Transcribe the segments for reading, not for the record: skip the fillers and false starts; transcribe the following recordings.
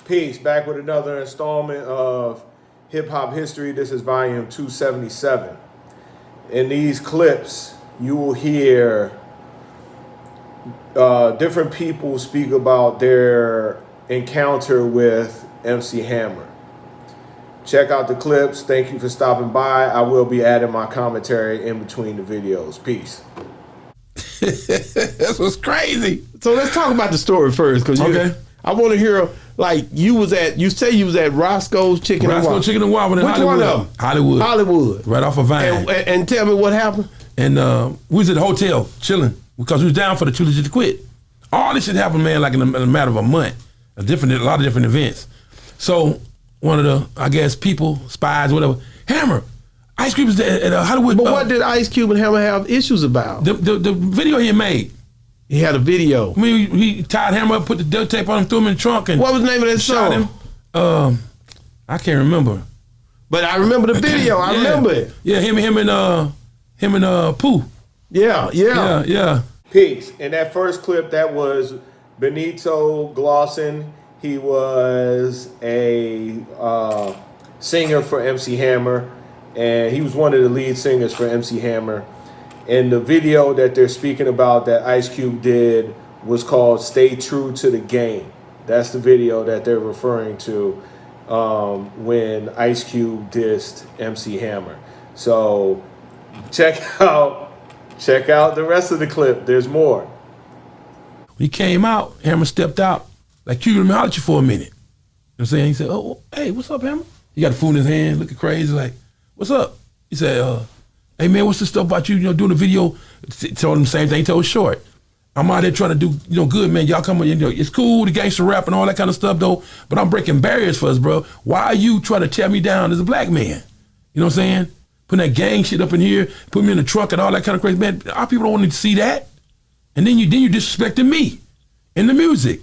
Peace. Back with another installment of Hip Hop History. This is volume 277. In these clips, you will hear different people speak about their encounter with MC Hammer. Check out the clips. Thank you for stopping by. I will be adding my commentary in between the videos. Peace. That's what's crazy. So let's talk about the story first, because I want to hear, like, you say you was at Roscoe's Chicken and Waffle. Chicken and Waffle in Which Hollywood. one of them? Hollywood. Right off of Vine. And tell me what happened. And we was at the hotel chilling because we was down for the Too Legit to Quit. All this shit happened, man, like in a matter of a month. A lot of different events. So one of the, I guess, people, spies, whatever, Hammer, Ice Cube is at Hollywood. But what did Ice Cube and Hammer have issues about? The video he had made. He had a video. I mean, he tied Hammer up, put the duct tape on him, threw him in the trunk, and what was the name of that shot song? Him. I can't remember. But I remember the video. I remember it. Yeah, him and Pooh. Yeah. Peace. In that first clip, that was Benito Glosson. He was a singer for MC Hammer, and he was one of the lead singers for MC Hammer. And the video that they're speaking about that Ice Cube did was called Stay True to the Game. That's the video that they're referring to when Ice Cube dissed MC Hammer. So check out the rest of the clip. There's more. He came out, Hammer stepped out, like, Cube, let me holler at you for a minute. You know what I'm saying? He said, oh, hey, what's up, Hammer? He got the food in his hand, looking crazy, like, what's up? He said, hey, man, what's this stuff about you, doing a video? Told him the same thing, told Short. I'm out there trying to do, good, man. Y'all come on, it's cool, the gangster rap and all that kind of stuff, though, but I'm breaking barriers for us, bro. Why are you trying to tear me down as a black man? You know what I'm saying? Putting that gang shit up in here, put me in the truck and all that kind of crazy, man. Our people don't want to see that. And then you disrespecting me in the music.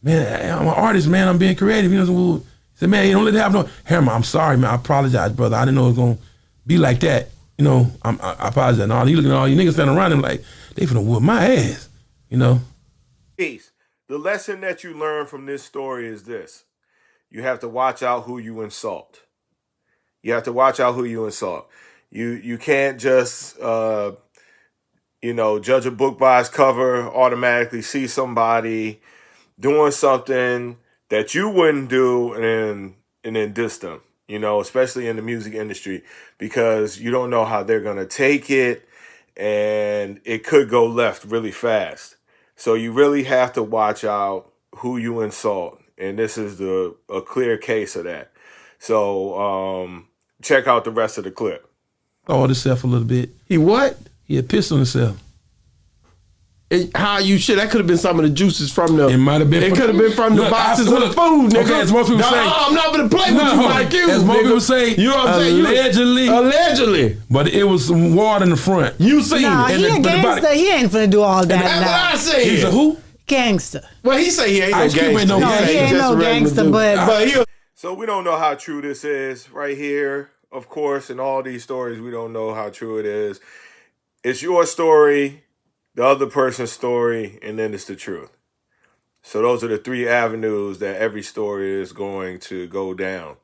Man, I'm an artist, man. I'm being creative. You know, he said, man, don't let it happen. Hammer, I'm sorry, man. I apologize, brother. I didn't know it was going to be like that. You know, I apologize. And all, he looking at all you niggas standing around him like, they finna whoop my ass, you know? Peace. The lesson that you learn from this story is this. You have to watch out who you insult. You have to watch out who you insult. You can't just, judge a book by its cover, automatically see somebody doing something that you wouldn't do and then diss them. Especially in the music industry, because you don't know how they're going to take it, and it could go left really fast. So you really have to watch out who you insult, and this is a clear case of that. So check out the rest of the clip. Oh, himself a little bit. He what? He had pissed on himself. How you shit? That could have been some of the juices from the. It might have been. It could have been from the boxes of the food, nigga. Okay, as most people say. I'm not gonna play with you like you. As most people say. You know what I'm saying? Allegedly. But it was some water in the front. You seen it? He a gangster. He ain't finna do all that. That's what I said. He's a who? Gangster. Well, he say he ain't no gangster. No, he ain't no gangster, but so we don't know how true this is right here. Of course, in all these stories, we don't know how true it is. It's your story, the other person's story, and then it's the truth. So those are the three avenues that every story is going to go down.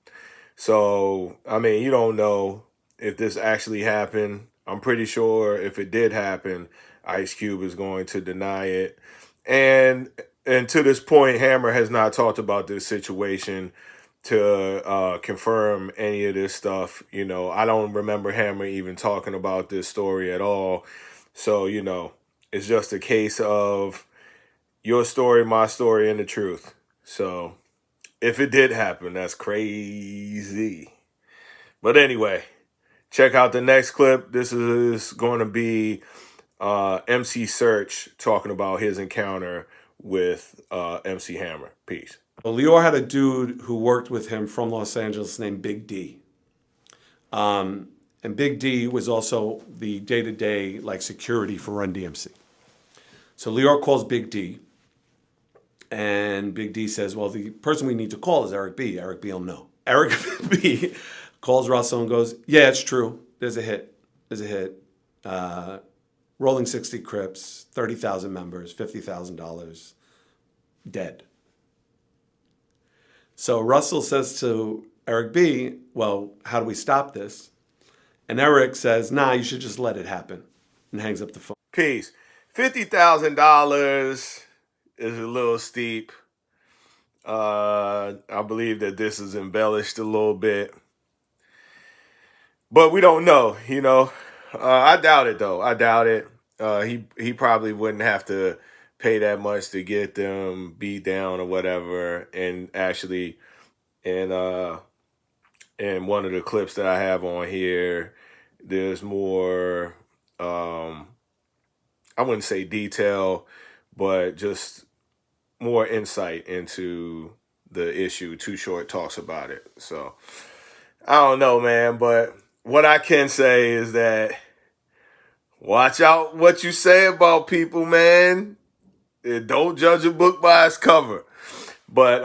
So, I mean, you don't know if this actually happened. I'm pretty sure if it did happen, Ice Cube is going to deny it. And to this point, Hammer has not talked about this situation to confirm any of this stuff. I don't remember Hammer even talking about this story at all. So, it's just a case of your story, my story, and the truth. So if it did happen, that's crazy. But anyway, check out the next clip. This is going to be MC Search talking about his encounter with MC Hammer. Peace. Well, Lior had a dude who worked with him from Los Angeles named Big D. And Big D was also the day-to-day security for Run DMC. So Lior calls Big D, and Big D says, well, the person we need to call is Eric B. Eric B will know. Eric B calls Russell and goes, yeah, it's true. There's a hit. Rolling 60 Crips, 30,000 members, $50,000, dead. So Russell says to Eric B., well, how do we stop this? And Eric says, nah, you should just let it happen, and hangs up the phone. Peace. $50,000 is a little steep. I believe that this is embellished a little bit. But we don't know, you know. I doubt it, though. I doubt it. He probably wouldn't have to pay that much to get them beat down or whatever. And actually, in one of the clips that I have on here, there's more, I wouldn't say detail, but just more insight into the issue. Too Short talks about it. So I don't know, man, but what I can say is that watch out what you say about people, man. Don't judge a book by its cover. But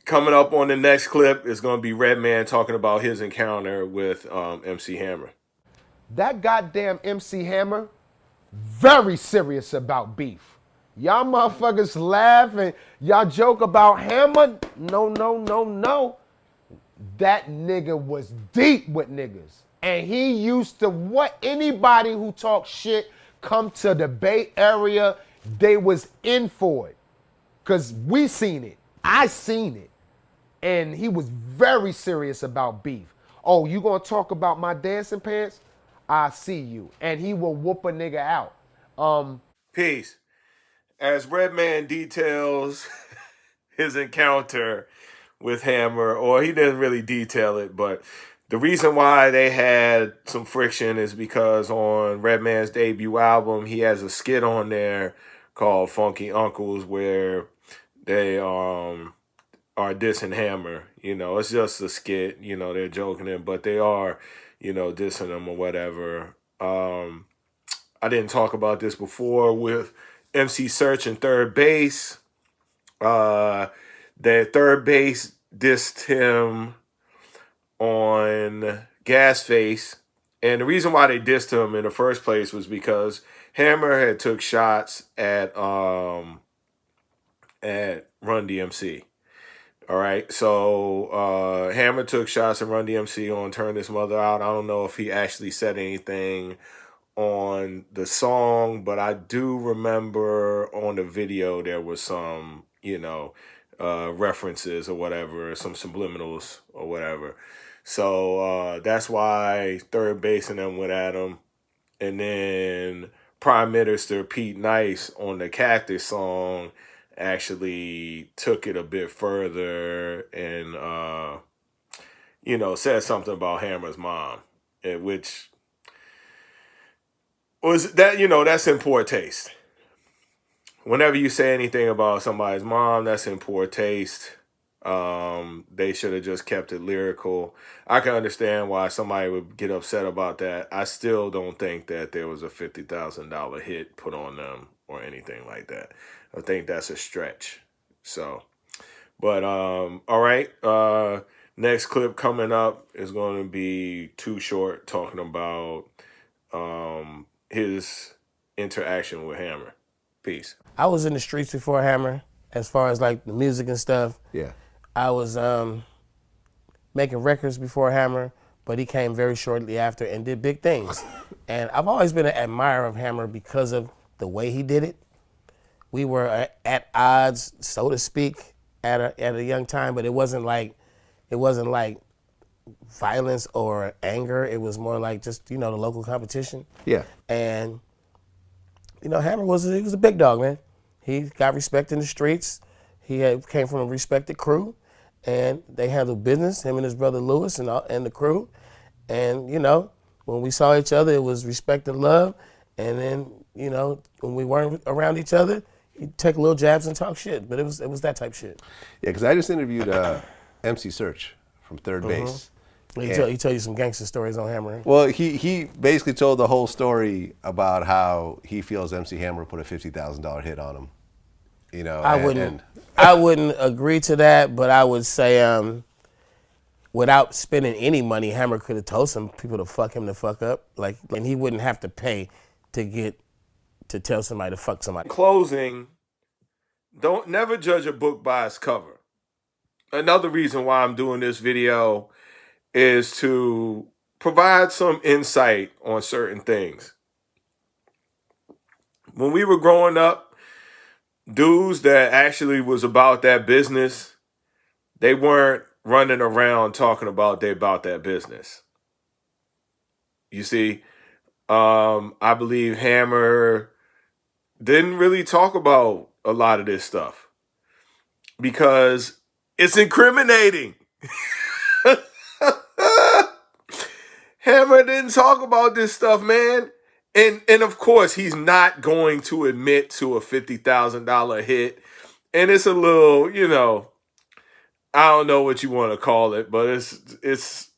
coming up on the next clip is going to be Redman talking about his encounter with MC Hammer. That goddamn MC Hammer, very serious about beef. Y'all motherfuckers laugh and y'all joke about Hammer. No, no, no, no. That nigga was deep with niggas. And he used to, what anybody who talks shit come to the Bay Area, they was in for it. Cause we seen it. I seen it. And he was very serious about beef. Oh, you gonna talk about my dancing pants? I see you. And he will whoop a nigga out. Peace. As Redman details his encounter with Hammer, or he didn't really detail it, but the reason why they had some friction is because on Redman's debut album, he has a skit on there called Funky Uncles where they are dissing Hammer. You know, it's just a skit, you know, they're joking him, but they are, you know, dissing him or whatever. I didn't talk about this before with MC Search and Third Base. That Third Base dissed him on Gasface. And the reason why they dissed him in the first place was because Hammer had took shots at Run DMC. All right, so Hammer took shots at Run DMC on Turn This Mother Out. I don't know if he actually said anything on the song, but I do remember on the video there was some, you know, references or whatever, some subliminals or whatever. So that's why Third Base and them went at him. And then Prime Minister Pete Nice on the Cactus song actually took it a bit further and, you know, said something about Hammer's mom, which was that, you know, that's in poor taste. Whenever you say anything about somebody's mom, that's in poor taste. They should have just kept it lyrical. I can understand why somebody would get upset about that. I still don't think that there was a $50,000 hit put on them or anything like that. I think that's a stretch. So, but all right. Next clip coming up is going to be Too Short talking about his interaction with Hammer. Peace. I was in the streets before Hammer, as far as like the music and stuff. Yeah. I was making records before Hammer, but he came very shortly after and did big things. And I've always been an admirer of Hammer because of the way he did it. We were at odds, so to speak, at a young time, but it wasn't like violence or anger. It was more like just, you know, the local competition. Yeah. And, you know, Hammer he was a big dog, man. He got respect in the streets. He came from a respected crew, and they handled business, him and his brother Lewis and the crew. And, you know, when we saw each other, it was respect and love. And then, you know, when we weren't around each other, he'd take little jabs and talk shit. But it was that type shit. Yeah, because I just interviewed MC Search from Third Base. He tell you some gangster stories on Hammer. Well, he basically told the whole story about how he feels MC Hammer put a $50,000 hit on him. You know, I wouldn't agree to that, but I would say without spending any money, Hammer could have told some people to fuck him the fuck up, like, and he wouldn't have to pay to tell somebody to fuck somebody. Closing, never judge a book by its cover. another reason why I'm doing this video is to provide some insight on certain things. When we were growing up, dudes that actually was about that business, they weren't running around talking about that business. You see, I believe Hammer didn't really talk about a lot of this stuff because it's incriminating. Hammer didn't talk about this stuff, man. And of course, he's not going to admit to a $50,000 hit. And it's a little, I don't know what you want to call it, but it's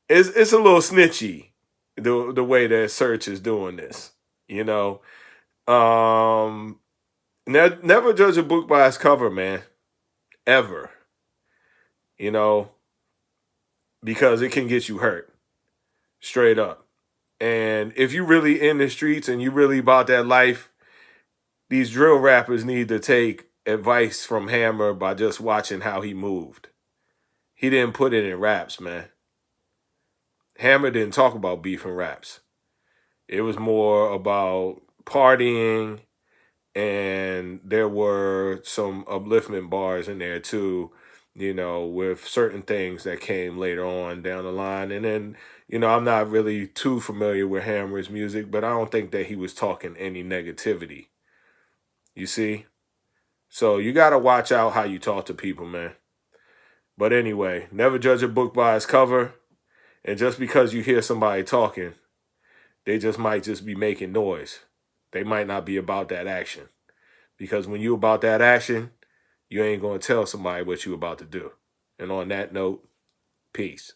a little snitchy the way that Search is doing this. Never judge a book by its cover, man. Ever. Because it can get you hurt. Straight up. And if you really in the streets and you really about that life, these drill rappers need to take advice from Hammer by just watching how he moved. He didn't put it in raps, man. Hammer didn't talk about beef and raps. It was more about partying, and there were some upliftment bars in there too, with certain things that came later on down the line. And then, I'm not really too familiar with Hammer's music, but I don't think that he was talking any negativity. You see? So you got to watch out how you talk to people, man. But anyway, never judge a book by its cover. And just because you hear somebody talking, they just might just be making noise. They might not be about that action. Because when you about that action, you ain't going to tell somebody what you about to do. And on that note, peace.